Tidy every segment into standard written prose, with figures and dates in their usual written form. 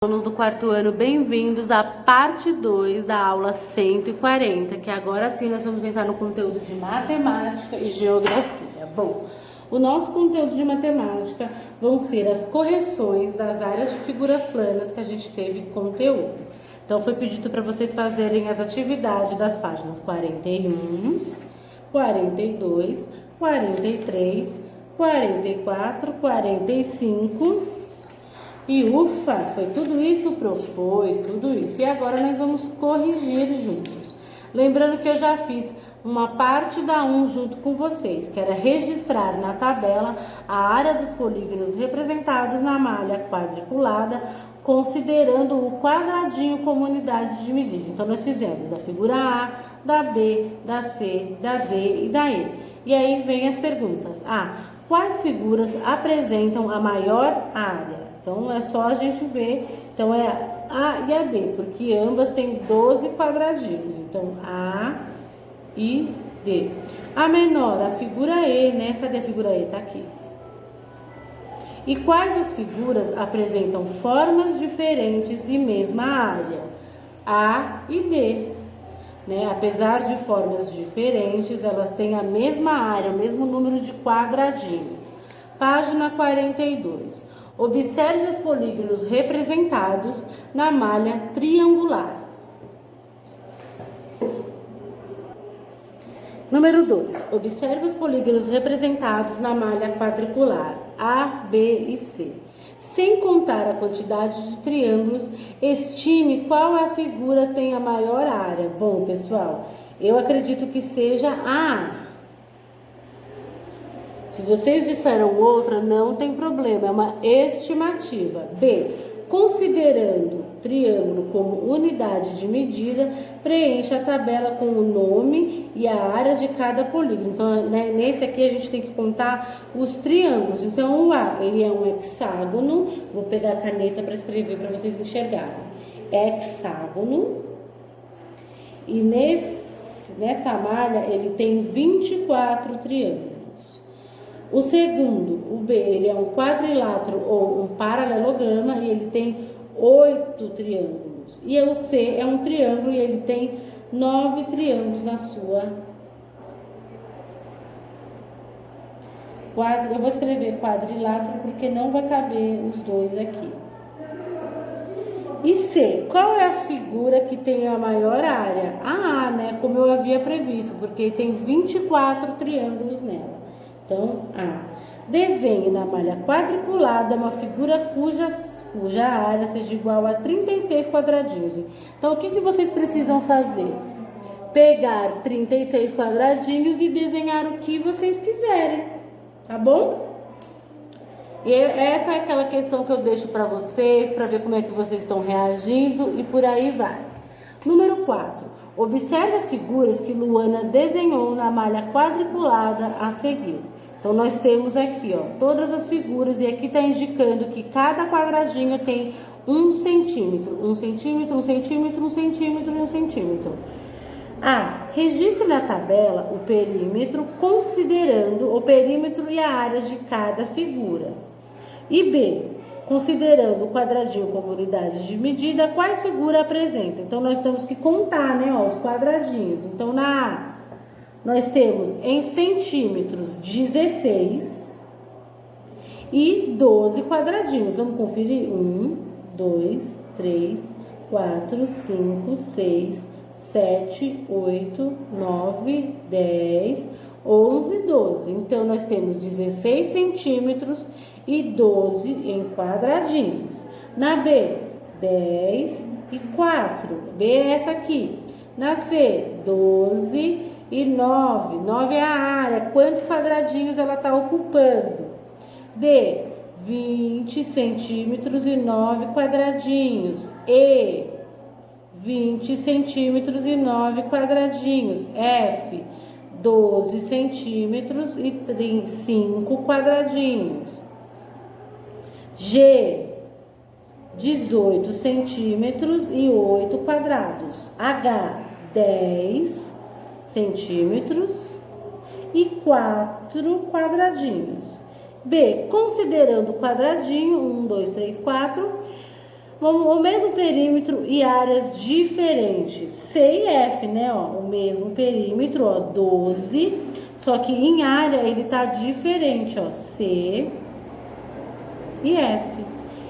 Alunos do quarto ano, bem-vindos à parte 2 da aula 140, que agora sim nós vamos entrar no conteúdo de matemática e geografia. Bom, o nosso conteúdo de matemática vão ser as correções das áreas de figuras planas que a gente teve conteúdo. Então foi pedido para vocês fazerem as atividades das páginas 41, 42, 43, 44, 45... E ufa, foi tudo isso, prof? Foi tudo isso. E agora nós vamos corrigir juntos. Lembrando que eu já fiz uma parte da 1 junto com vocês, que era registrar na tabela a área dos polígonos representados na malha quadriculada, considerando o quadradinho como unidade de medida. Então nós fizemos da figura A, da B, da C, da D e da E. E aí vem as perguntas. Quais figuras apresentam a maior área? Então é só a gente ver, então é a A e a D, porque ambas têm 12 quadradinhos, então A e D. A menor, a figura E, né? Cadê a figura E? Tá aqui. E quais as figuras apresentam formas diferentes e mesma área? A e D, né? Apesar de formas diferentes, elas têm a mesma área, o mesmo número de quadradinhos. Página 42. Observe os polígonos representados na malha triangular. Número 2. Observe os polígonos representados na malha quadricular A, B e C. Sem contar a quantidade de triângulos, estime qual a figura tem a maior área. Bom, pessoal, eu acredito que seja a A. Se vocês disseram outra, não tem problema, é uma estimativa. B. Considerando triângulo como unidade de medida, preencha a tabela com o nome e a área de cada polígono. Então, né, nesse aqui a gente tem que contar os triângulos. Então, o A, ele é um hexágono. Vou pegar a caneta para escrever para vocês enxergarem. Hexágono. E nessa malha, ele tem 24 triângulos. O segundo, o B, ele é um quadrilátero ou um paralelograma e ele tem 8 triângulos. E o C é um triângulo e ele tem 9 triângulos na sua. Eu vou escrever quadrilátero porque não vai caber os dois aqui. E C, qual é a figura que tem a maior área? A A, né? Como eu havia previsto, porque tem 24 triângulos nela. Então, A. Desenhe na malha quadriculada uma figura cuja área seja igual a 36 quadradinhos. Então, o que vocês precisam fazer? Pegar 36 quadradinhos e desenhar o que vocês quiserem, tá bom? E essa é aquela questão que eu deixo para vocês, para ver como é que vocês estão reagindo e por aí vai. Número 4. Observe as figuras que Luana desenhou na malha quadriculada a seguir. Então, nós temos aqui, ó, todas as figuras e aqui está indicando que cada quadradinho tem 1 centímetro, 1 centímetro, 1 centímetro, 1 centímetro e 1 centímetro. A. Registre na tabela o perímetro, considerando o perímetro e a área de cada figura. E B. Considerando o quadradinho como unidade de medida, quais figuras apresenta? Então, nós temos que contar, né, ó, os quadradinhos. Então, na A, nós temos em centímetros 16 e 12 quadradinhos. Vamos conferir? 1, 2, 3, 4, 5, 6, 7, 8, 9, 10, 11, 12. Então, nós temos 16 centímetros e 12 em quadradinhos. Na B, 10 e 4. B é essa aqui. Na C, 12 e 9. 9 é a área. Quantos quadradinhos ela está ocupando? D, 20 centímetros e 9 quadradinhos. E, 20 centímetros e 9 quadradinhos. F, 12 centímetros e 5 quadradinhos. G, 18 centímetros e 8 quadrados. H, 10 centímetros e 4 quadradinhos. B, considerando o quadradinho, 1, 2, 3, 4, O mesmo perímetro e áreas diferentes. C e F, né? Ó, o mesmo perímetro, ó, 12. Só que em área ele tá diferente, ó. C e F.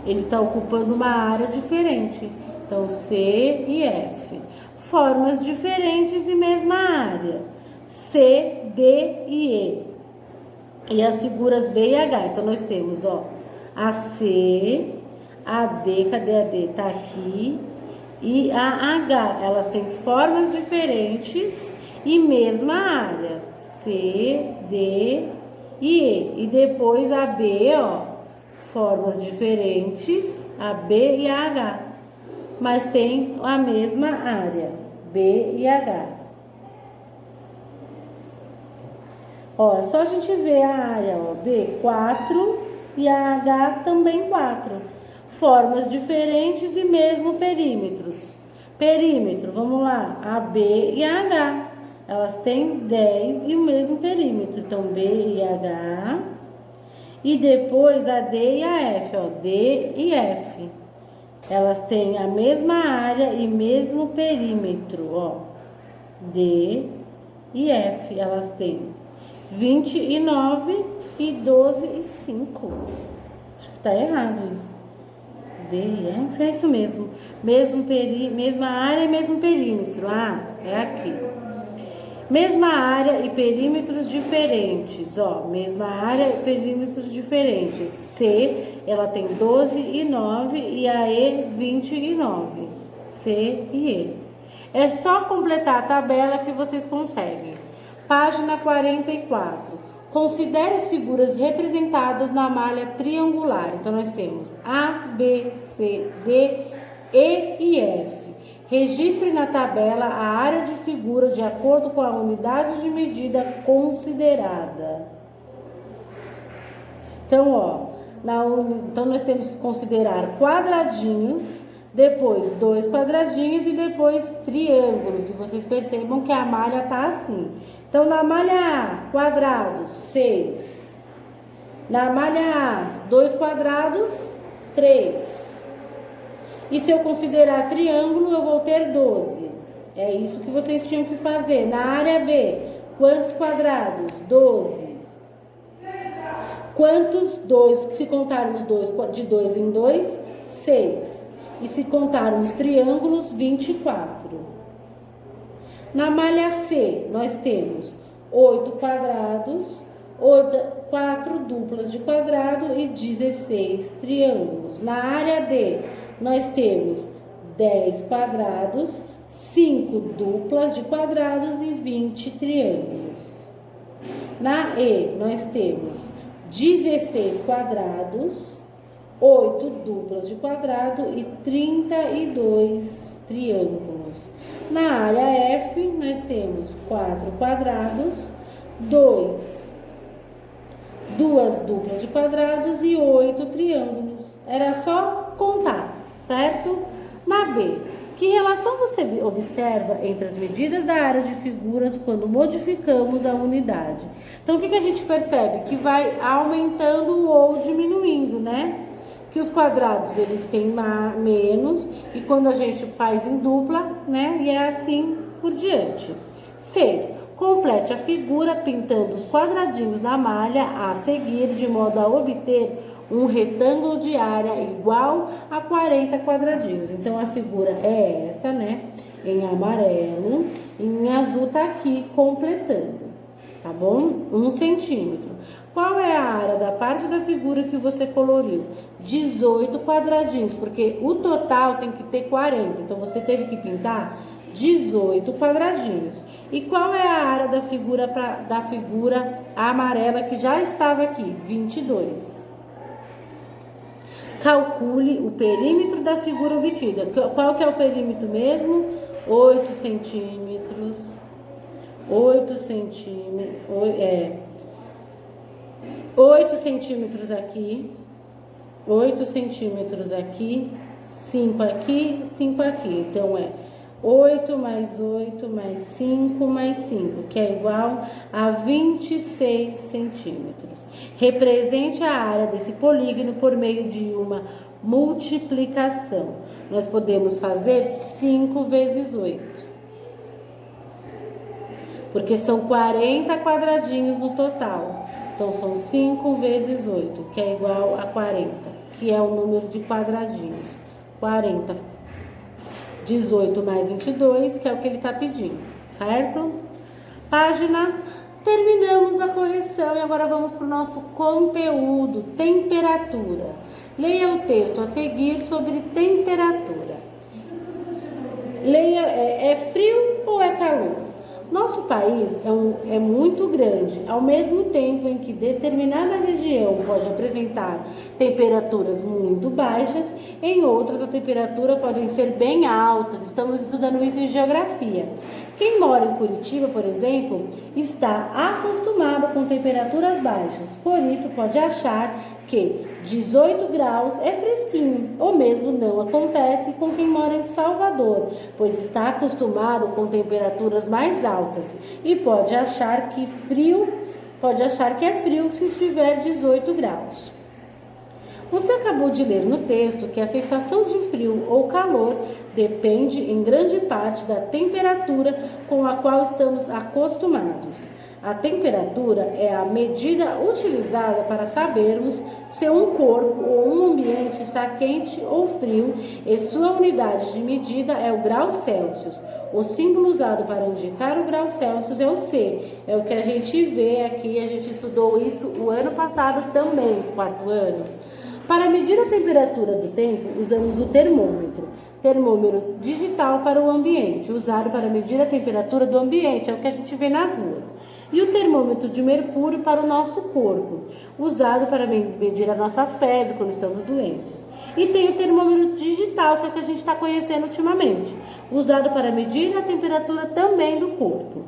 Ele tá ocupando uma área diferente. Então, C e F. Formas diferentes e mesma área. C, D e E. E as figuras B e H. Então, nós temos, ó, a C, a D, cadê a D? Tá aqui. E a H, elas têm formas diferentes e mesma área. C, D e E. E depois a B, ó, formas diferentes, a B e a H. Mas tem a mesma área, B e H. Ó, é só a gente ver a área, ó, B, 4 e a H também 4. Formas diferentes e mesmo perímetros. Perímetro, vamos lá, a B e a H. Elas têm 10 e o mesmo perímetro. Então, B e H. E depois a D e a F, ó, D e F. Elas têm a mesma área e mesmo perímetro, ó. D e F, elas têm 29 e 12 e 5. Acho que tá errado isso. D e F, é isso mesmo. Mesma área e mesmo perímetro. Ah, é aqui. Mesma área e perímetros diferentes, ó. Mesma área e perímetros diferentes. C, ela tem 12 e 9 e a E, 29. C e E. É só completar a tabela que vocês conseguem. Página 44. Considere as figuras representadas na malha triangular. Então, nós temos A, B, C, D, E e F. Registre na tabela a área de figura de acordo com a unidade de medida considerada. Então, ó, então nós temos que considerar quadradinhos, depois 2 quadradinhos e depois triângulos. E vocês percebam que a malha tá assim. Então, na malha A, quadrados, 6. Na malha A, 2 quadrados, 3. E se eu considerar triângulo, eu vou ter 12. É isso que vocês tinham que fazer. Na área B, quantos quadrados? 12. Quantos 2? Se contarmos 2 de 2 em 2, 6. E se contarmos triângulos, 24. Na malha C, nós temos 8 quadrados, 4 duplas de quadrado e 16 triângulos. Na área D, nós temos 10 quadrados, 5 duplas de quadrados e 20 triângulos. Na E, nós temos 16 quadrados, 8 duplas de quadrado e 32 triângulos. Na área F, nós temos 4 quadrados, 2 duplas de quadrados e 8 triângulos. Era só contar, certo? Na B, que relação você observa entre as medidas da área de figuras quando modificamos a unidade? Então, o que a gente percebe? Que vai aumentando ou diminuindo, né? Que os quadrados, eles têm menos, e quando a gente faz em dupla, né? E é assim por diante. 6. Complete a figura pintando os quadradinhos na malha a seguir, de modo a obter um retângulo de área igual a 40 quadradinhos. Então, a figura é essa, né? Em amarelo. Em azul tá aqui, completando. Tá bom? 1 centímetro. Qual é a área da parte da figura que você coloriu? 18 quadradinhos, porque o total tem que ter 40. Então, você teve que pintar 18 quadradinhos. E qual é a área da figura amarela que já estava aqui? 22. Calcule o perímetro da figura obtida. Qual que é o perímetro mesmo? 8 centímetros. 8 centímetros aqui. 8 centímetros aqui. 5 aqui, 5 aqui. Então, 8 mais 8 mais 5 mais 5, que é igual a 26 centímetros. Represente a área desse polígono por meio de uma multiplicação. Nós podemos fazer 5 vezes 8. Porque são 40 quadradinhos no total. Então, são 5 vezes 8, que é igual a 40, que é o número de quadradinhos. 40. 18 mais 22, que é o que ele está pedindo, certo? Página, terminamos a correção e agora vamos para o nosso conteúdo, temperatura. Leia o texto a seguir sobre temperatura. Leia, é frio ou é calor? Nosso país é muito grande, ao mesmo tempo em que determinada região pode apresentar temperaturas muito baixas, em outras a temperatura podem ser bem altas. Estamos estudando isso em geografia. Quem mora em Curitiba, por exemplo, está acostumado com temperaturas baixas, por isso pode achar que 18 graus é fresquinho. O mesmo não acontece com quem mora em Salvador, pois está acostumado com temperaturas mais altas e pode achar que é frio se estiver 18 graus. Você acabou de ler no texto que a sensação de frio ou calor depende em grande parte da temperatura com a qual estamos acostumados. A temperatura é a medida utilizada para sabermos se um corpo ou um ambiente está quente ou frio, e sua unidade de medida é o grau Celsius. O símbolo usado para indicar o grau Celsius é o C. É o que a gente vê aqui, a gente estudou isso o ano passado também, quarto ano. Para medir a temperatura do tempo, usamos o termômetro digital para o ambiente, usado para medir a temperatura do ambiente, é o que a gente vê nas ruas. E o termômetro de mercúrio para o nosso corpo, usado para medir a nossa febre quando estamos doentes. E tem o termômetro digital, que é o que a gente está conhecendo ultimamente, usado para medir a temperatura também do corpo.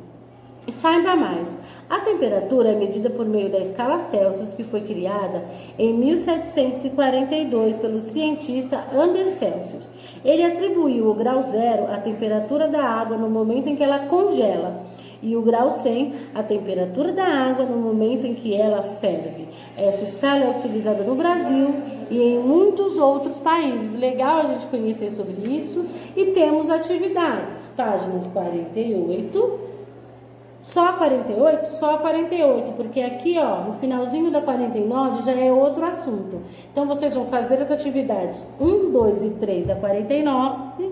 E saiba mais, a temperatura é medida por meio da escala Celsius, que foi criada em 1742 pelo cientista Anders Celsius. Ele atribuiu o grau 0 à temperatura da água no momento em que ela congela e o grau 100 à temperatura da água no momento em que ela ferve. Essa escala é utilizada no Brasil e em muitos outros países. Legal a gente conhecer sobre isso. E temos atividades, páginas 48... Só a 48? Só a 48, porque aqui, ó, no finalzinho da 49 já é outro assunto. Então, vocês vão fazer as atividades 1, 2 e 3 da 49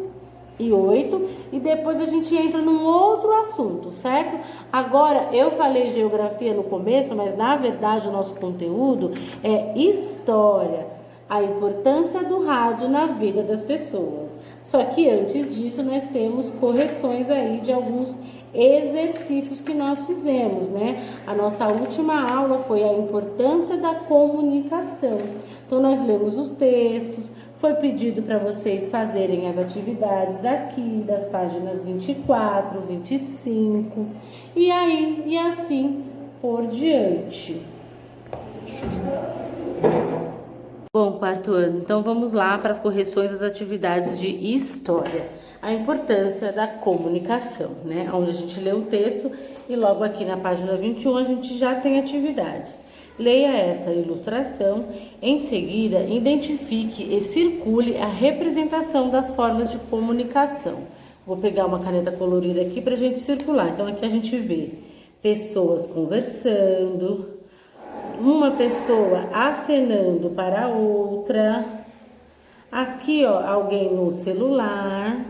e 8, e depois a gente entra num outro assunto, certo? Agora, eu falei geografia no começo, mas na verdade o nosso conteúdo é história, a importância do rádio na vida das pessoas. Só que antes disso, nós temos correções aí de alguns exercícios que nós fizemos, né? A nossa última aula foi a importância da comunicação. Então, nós lemos os textos, foi pedido para vocês fazerem as atividades aqui, das páginas 24, 25, e aí, e assim por diante. Bom, quarto ano, então vamos lá para as correções das atividades de história. A importância da comunicação, né? Onde a gente lê um texto e logo aqui na página 21 a gente já tem atividades. Leia esta ilustração, em seguida identifique e circule a representação das formas de comunicação. Vou pegar uma caneta colorida aqui para a gente circular. Então aqui a gente vê pessoas conversando, uma pessoa acenando para a outra, aqui ó, alguém no celular,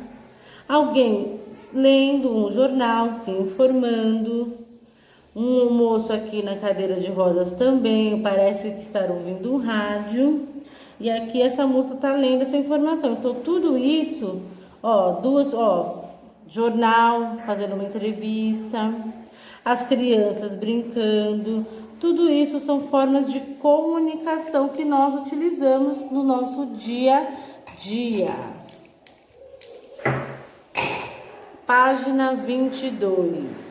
alguém lendo um jornal, se informando, um moço aqui na cadeira de rodas também, parece que está ouvindo um rádio, e aqui essa moça está lendo essa informação. Então tudo isso, ó, jornal, fazendo uma entrevista, as crianças brincando, tudo isso são formas de comunicação que nós utilizamos no nosso dia a dia. Página 22.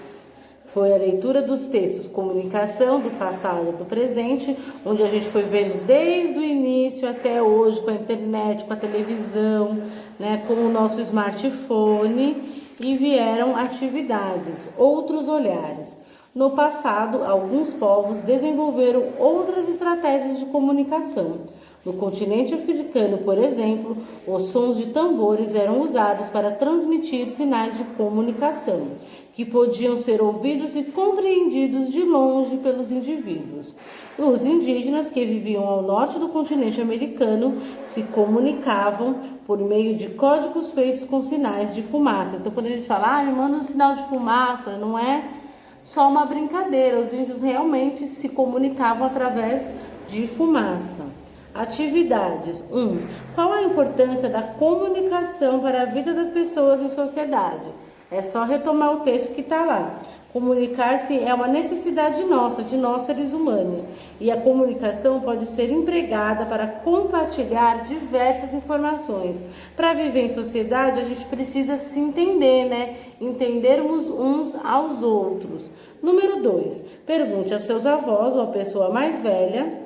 Foi a leitura dos textos Comunicação do Passado e do Presente, onde a gente foi vendo desde o início até hoje, com a internet, com a televisão, né, com o nosso smartphone, e vieram atividades, outros olhares. No passado, alguns povos desenvolveram outras estratégias de comunicação. No continente africano, por exemplo, os sons de tambores eram usados para transmitir sinais de comunicação, que podiam ser ouvidos e compreendidos de longe pelos indivíduos. Os indígenas que viviam ao norte do continente americano se comunicavam por meio de códigos feitos com sinais de fumaça. Então, quando a gente fala, me manda um sinal de fumaça, não é só uma brincadeira. Os índios realmente se comunicavam através de fumaça. Atividades. 1. Qual a importância da comunicação para a vida das pessoas em sociedade? É só retomar o texto que está lá. Comunicar-se é uma necessidade nossa, de nós seres humanos, e a comunicação pode ser empregada para compartilhar diversas informações. Para viver em sociedade, a gente precisa se entender, né? Entendermos uns aos outros. Número 2. Pergunte aos seus avós ou à pessoa mais velha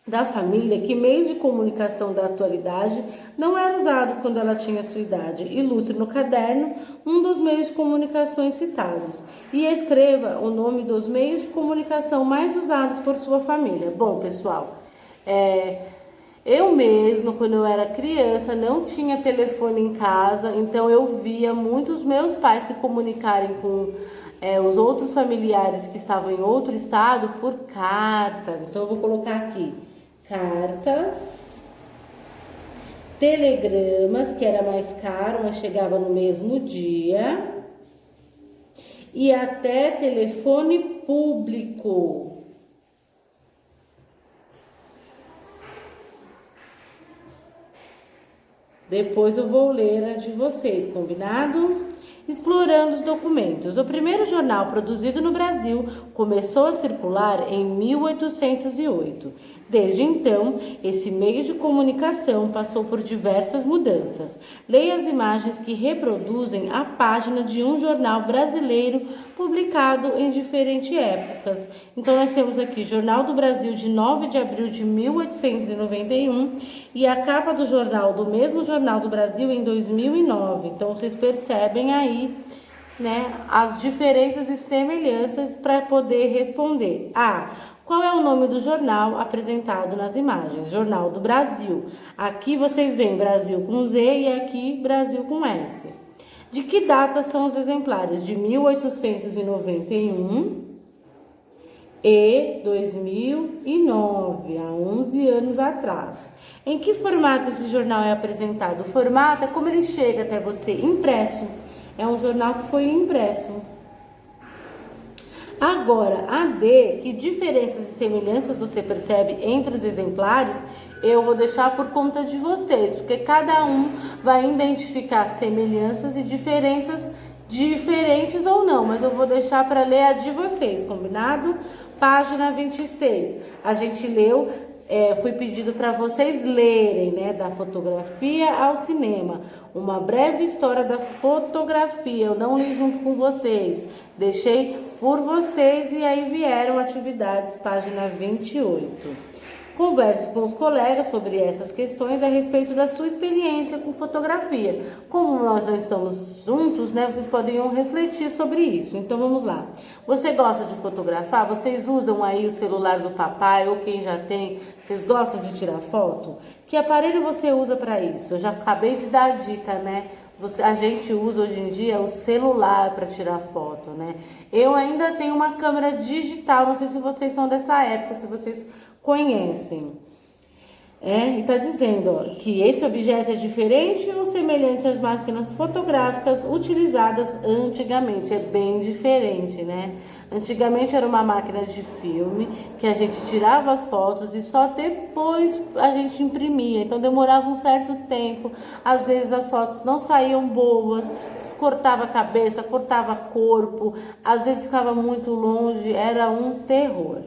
da família que meios de comunicação da atualidade não eram usados quando ela tinha sua idade. Ilustre no caderno um dos meios de comunicação citados e escreva o nome dos meios de comunicação mais usados por sua família. Bom, pessoal, eu mesma, quando eu era criança, não tinha telefone em casa, então eu via muitos meus pais se comunicarem com os outros familiares que estavam em outro estado por cartas. Então eu vou colocar aqui cartas, telegramas, que era mais caro, mas chegava no mesmo dia, e até telefone público. Depois eu vou ler a de vocês, combinado? Explorando os documentos. O primeiro jornal produzido no Brasil começou a circular em 1808. Desde então, esse meio de comunicação passou por diversas mudanças. Leia as imagens que reproduzem a página de um jornal brasileiro publicado em diferentes épocas. Então, nós temos aqui Jornal do Brasil de 9 de abril de 1891 e a capa do jornal, do mesmo Jornal do Brasil, em 2009. Então, vocês percebem aí, né, as diferenças e semelhanças para poder responder. Qual é o nome do jornal apresentado nas imagens? Jornal do Brasil. Aqui vocês veem Brasil com Z e aqui Brasil com S. De que data são os exemplares? De 1891 e 2009, há 11 anos atrás. Em que formato esse jornal é apresentado? O formato é como ele chega até você, impresso. É um jornal que foi impresso. Agora, a D, que diferenças e semelhanças você percebe entre os exemplares, eu vou deixar por conta de vocês, porque cada um vai identificar semelhanças e diferenças diferentes ou não, mas eu vou deixar para ler a de vocês, combinado? Página 26. A gente leu, foi pedido para vocês lerem, né, da fotografia ao cinema. Uma breve história da fotografia. Eu não li junto com vocês, deixei por vocês e aí vieram atividades, página 28. Converse com os colegas sobre essas questões a respeito da sua experiência com fotografia. Como nós não estamos juntos, né, vocês podem refletir sobre isso. Então vamos lá. Você gosta de fotografar? Vocês usam aí o celular do papai ou quem já tem? Vocês gostam de tirar foto? Que aparelho você usa para isso? Eu já acabei de dar a dica, né? A gente usa hoje em dia o celular para tirar foto, né? Eu ainda tenho uma câmera digital, não sei se vocês são dessa época, se vocês conhecem. E está dizendo, ó, que esse objeto é diferente ou semelhante às máquinas fotográficas utilizadas antigamente. É bem diferente, né? Antigamente era uma máquina de filme que a gente tirava as fotos e só depois a gente imprimia. Então demorava um certo tempo. Às vezes as fotos não saíam boas, cortava a cabeça, cortava corpo, às vezes ficava muito longe, era um terror.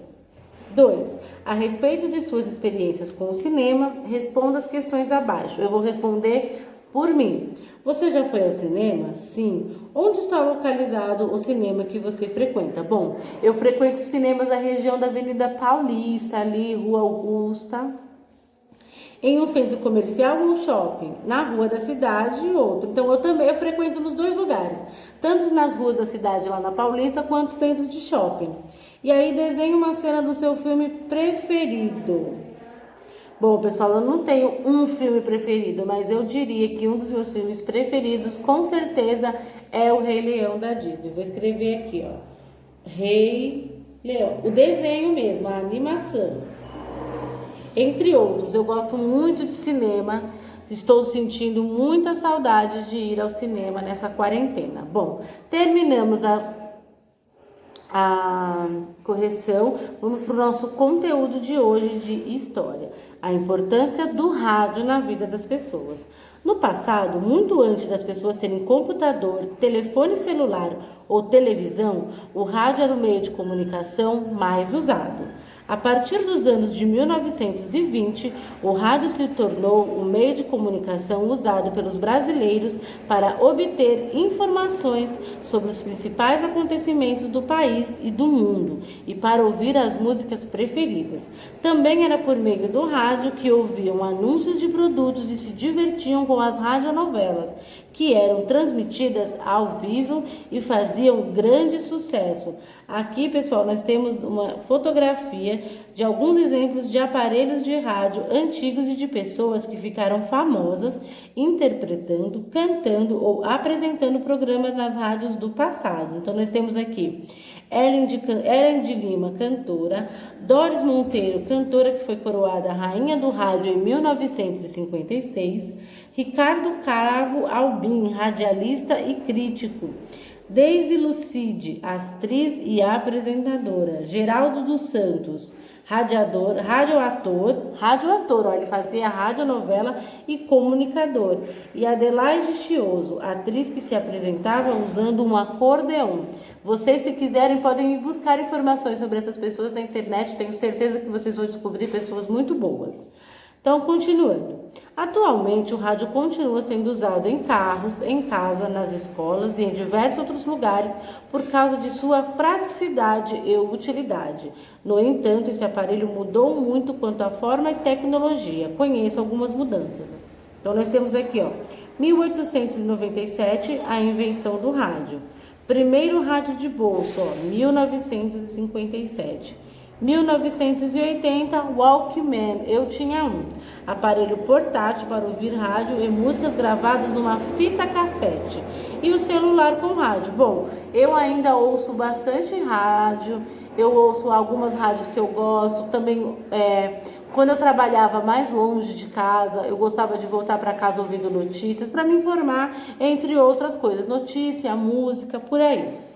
2. A respeito de suas experiências com o cinema, responda as questões abaixo. Eu vou responder por mim. Você já foi ao cinema? Sim. Onde está localizado o cinema que você frequenta? Bom, eu frequento cinemas da região da Avenida Paulista, ali, Rua Augusta. Em um centro comercial ou shopping, na rua da cidade e outro. Então eu frequento nos dois lugares, tanto nas ruas da cidade lá na Paulista, quanto dentro de shopping. E aí desenhe uma cena do seu filme preferido. Bom, pessoal, eu não tenho um filme preferido, mas eu diria que um dos meus filmes preferidos, com certeza, é o Rei Leão da Disney. Vou escrever aqui, ó. Rei Leão. O desenho mesmo, a animação. Entre outros, eu gosto muito de cinema. Estou sentindo muita saudade de ir ao cinema nessa quarentena. Bom, terminamos a correção. Vamos para o nosso conteúdo de hoje de história. A importância do rádio na vida das pessoas. No passado, muito antes das pessoas terem computador, telefone celular ou televisão, o rádio era o meio de comunicação mais usado. A partir dos anos de 1920, o rádio se tornou o meio de comunicação usado pelos brasileiros para obter informações sobre os principais acontecimentos do país e do mundo e para ouvir as músicas preferidas. Também era por meio do rádio que ouviam anúncios de produtos e se divertiam com as radionovelas, que eram transmitidas ao vivo e faziam grande sucesso. Aqui, pessoal, nós temos uma fotografia de alguns exemplos de aparelhos de rádio antigos e de pessoas que ficaram famosas interpretando, cantando ou apresentando programas nas rádios do passado. Então, nós temos aqui Ellen de Lima, cantora; Doris Monteiro, cantora que foi coroada rainha do rádio em 1956; Ricardo Cravo Albim, radialista e crítico; Deise Lucide, atriz e apresentadora; Geraldo dos Santos, radioator, ó, ele fazia radionovela e comunicador; e Adelaide Chioso, atriz que se apresentava usando um acordeão. Vocês, se quiserem, podem buscar informações sobre essas pessoas na internet, tenho certeza que vocês vão descobrir pessoas muito boas. Então, continuando. Atualmente, o rádio continua sendo usado em carros, em casa, nas escolas e em diversos outros lugares por causa de sua praticidade e utilidade. No entanto, esse aparelho mudou muito quanto à forma e tecnologia. Conheça algumas mudanças. Então, nós temos aqui, ó, 1897, a invenção do rádio. Primeiro rádio de bolso, ó, 1957. 1980, Walkman, eu tinha um. Aparelho portátil para ouvir rádio e músicas gravadas numa fita cassete. E o celular com rádio. Bom, eu ainda ouço bastante rádio, eu ouço algumas rádios que eu gosto. Também, quando eu trabalhava mais longe de casa, eu gostava de voltar para casa ouvindo notícias para me informar, entre outras coisas. Notícia, música, por aí.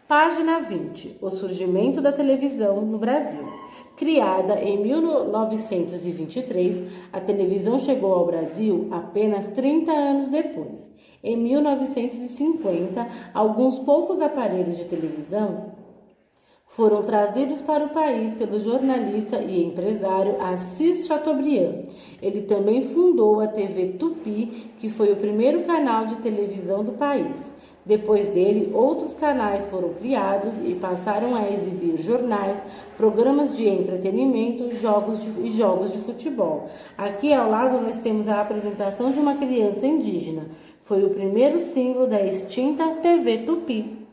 Página 20. O surgimento da televisão no Brasil. Criada em 1923, a televisão chegou ao Brasil apenas 30 anos depois. Em 1950, alguns poucos aparelhos de televisão foram trazidos para o país pelo jornalista e empresário Assis Chateaubriand. Ele também fundou a TV Tupi, que foi o primeiro canal de televisão do país. Depois dele, outros canais foram criados e passaram a exibir jornais, programas de entretenimento, jogos de futebol. Aqui ao lado nós temos a apresentação de uma criança indígena. Foi o primeiro símbolo da extinta TV Tupi.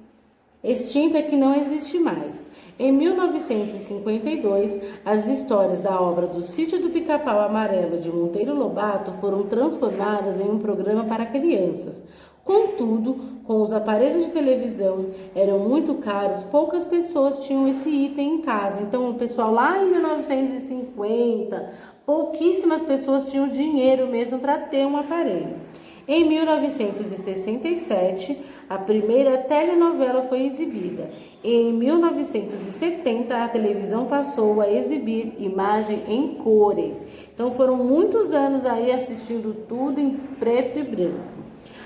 Extinta que não existe mais. Em 1952, as histórias da obra do Sítio do Pica-Pau Amarelo de Monteiro Lobato foram transformadas em um programa para crianças. Contudo, com os aparelhos de televisão eram muito caros, poucas pessoas tinham esse item em casa. Então, o pessoal lá em 1950, pouquíssimas pessoas tinham dinheiro mesmo para ter um aparelho. Em 1967, a primeira telenovela foi exibida. Em 1970, a televisão passou a exibir imagem em cores. Então, foram muitos anos aí assistindo tudo em preto e branco.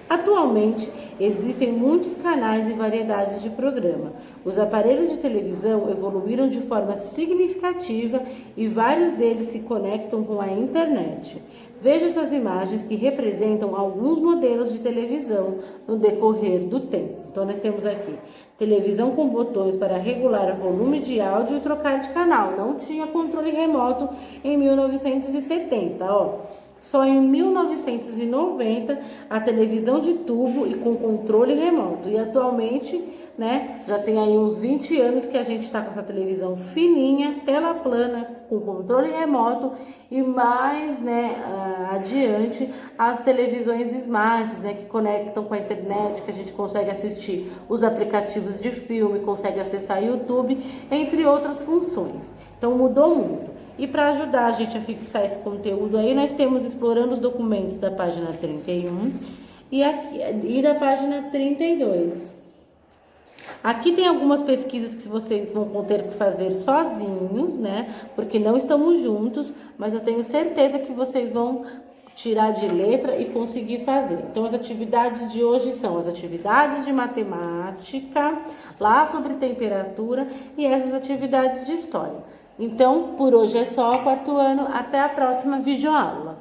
Atualmente, existem muitos canais e variedades de programa. Os aparelhos de televisão evoluíram de forma significativa e vários deles se conectam com a internet. Veja essas imagens que representam alguns modelos de televisão no decorrer do tempo. Então, nós temos aqui televisão com botões para regular o volume de áudio e trocar de canal. Não tinha controle remoto em 1970, ó. Só em 1990 a televisão de tubo e com controle remoto. E atualmente né? Já tem aí uns 20 anos que a gente está com essa televisão fininha, tela plana, com controle remoto e mais, né, adiante as televisões smarts, né, que conectam com a internet, que a gente consegue assistir os aplicativos de filme, consegue acessar YouTube, entre outras funções. Então mudou muito. E para ajudar a gente a fixar esse conteúdo aí, nós temos explorando os documentos da página 31 e da página 32. Aqui tem algumas pesquisas que vocês vão ter que fazer sozinhos, né? Porque não estamos juntos, mas eu tenho certeza que vocês vão tirar de letra e conseguir fazer. Então, as atividades de hoje são as atividades de matemática, lá sobre temperatura e essas atividades de história. Então, por hoje é só, quarto ano. Até a próxima videoaula.